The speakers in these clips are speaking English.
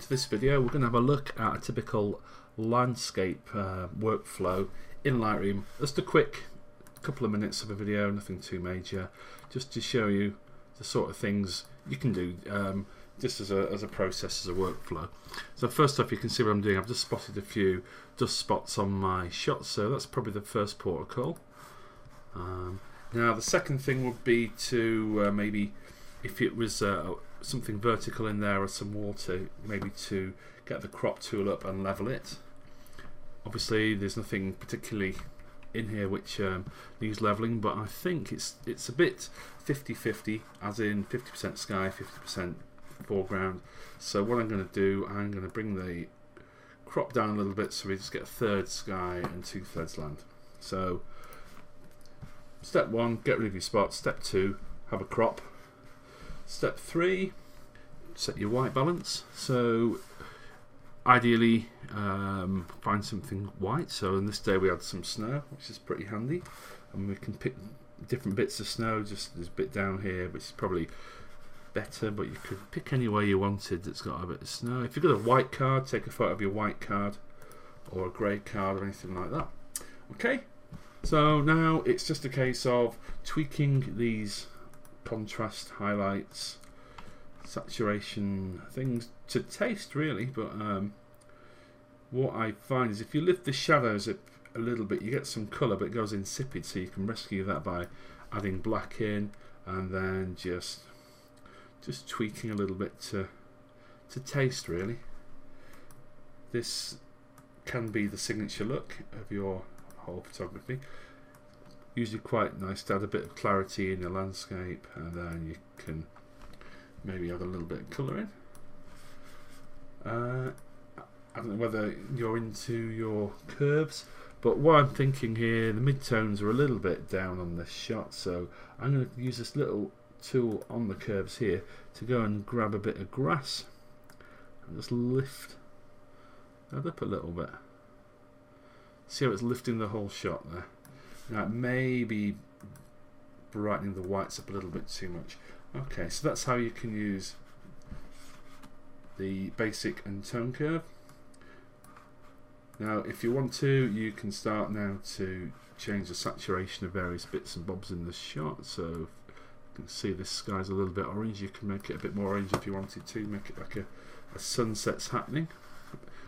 to this video, we're going to have a look at a typical landscape workflow in Lightroom. Just a quick couple of minutes of a video, nothing too major, just to show you the sort of things you can do just as a process, as a workflow. So first off, you can see what I'm doing. I've just spotted a few dust spots on my shot, so that's probably the first port of call. Now the second thing would be to maybe, if it was something vertical in there or some water, maybe to get the crop tool up and level it. Obviously there's nothing particularly in here which needs leveling, but I think it's a bit 50-50, as in 50% sky, 50% foreground. So what I'm going to do, I'm going to bring the crop down a little bit so we just get a third sky and 2/3 land. So step 1, get rid of your spots. Step 2, have a crop. Step 3, set your white balance. So ideally find something white. So in this day we had some snow, which is pretty handy, and we can pick different bits of snow. Just there's a bit down here which is probably better, but you could pick anywhere you wanted that's got a bit of snow. If you've got a white card, take a photo of your white card, or a grey card, or anything like that. Okay, so now it's just a case of tweaking these contrast, highlights, saturation things to taste, really. But what I find is if you lift the shadows up a little bit, you get some colour, but it goes insipid, so you can rescue that by adding black in, and then just tweaking a little bit to taste, really. This can be the signature look of your whole photography. Usually quite nice to add a bit of clarity in your landscape, and then you can maybe add a little bit of colour in. I don't know whether you're into your curves, but what I'm thinking here, the midtones are a little bit down on this shot, so I'm going to use this little tool on the curves here to go and grab a bit of grass and just lift that up a little bit. See how it's lifting the whole shot there. Now it may be brightening the whites up a little bit too much. Okay, so that's how you can use the basic and tone curve. Now if you want to, you can start now to change the saturation of various bits and bobs in the shot. So you can see this sky's a little bit orange. You can make it a bit more orange if you wanted to, make it like a sunset's happening,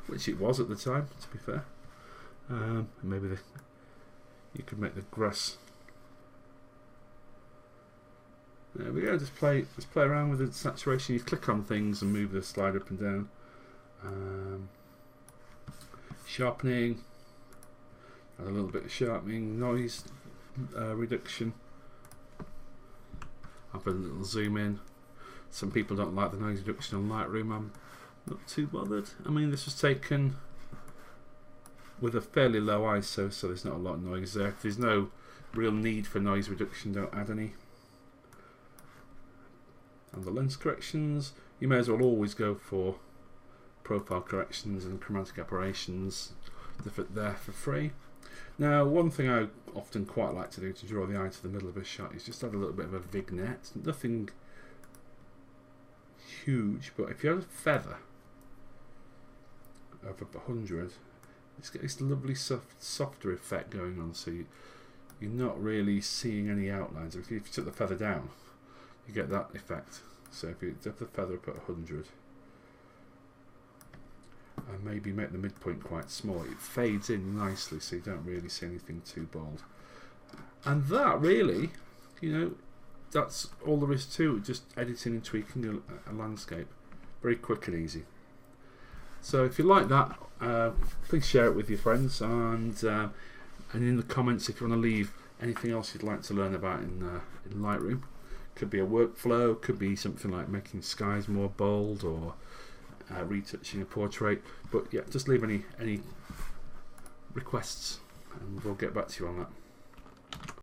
which it was at the time, to be fair. Maybe you could make the grass. There we go. Just play around with the saturation. You click on things and move the slide up and down. Sharpening. Add a little bit of sharpening. Noise reduction. I'll put a little zoom in. Some people don't like the noise reduction on Lightroom. I'm not too bothered. I mean, this was taken with a fairly low ISO, so there's not a lot of noise there. If there's no real need for noise reduction, don't add any. And the lens corrections, you may as well always go for profile corrections and chromatic aberrations. They're for free. Now, one thing I often quite like to do to draw the eye to the middle of a shot is just add a little bit of a vignette. Nothing huge, but if you have a feather of 100, it's got this lovely softer effect going on, so you're not really seeing any outlines. If you took the feather down, you get that effect. So if you have the feather up at 100 and maybe make the midpoint quite small, it fades in nicely, so you don't really see anything too bold. And that really, that's all there is to it, just editing and tweaking a landscape. Very quick and easy. So if you like that, please share it with your friends, and in the comments if you want to leave anything else you'd like to learn about in Lightroom. Could be a workflow, could be something like making skies more bold, or retouching a portrait. But yeah, just leave any requests and we'll get back to you on that.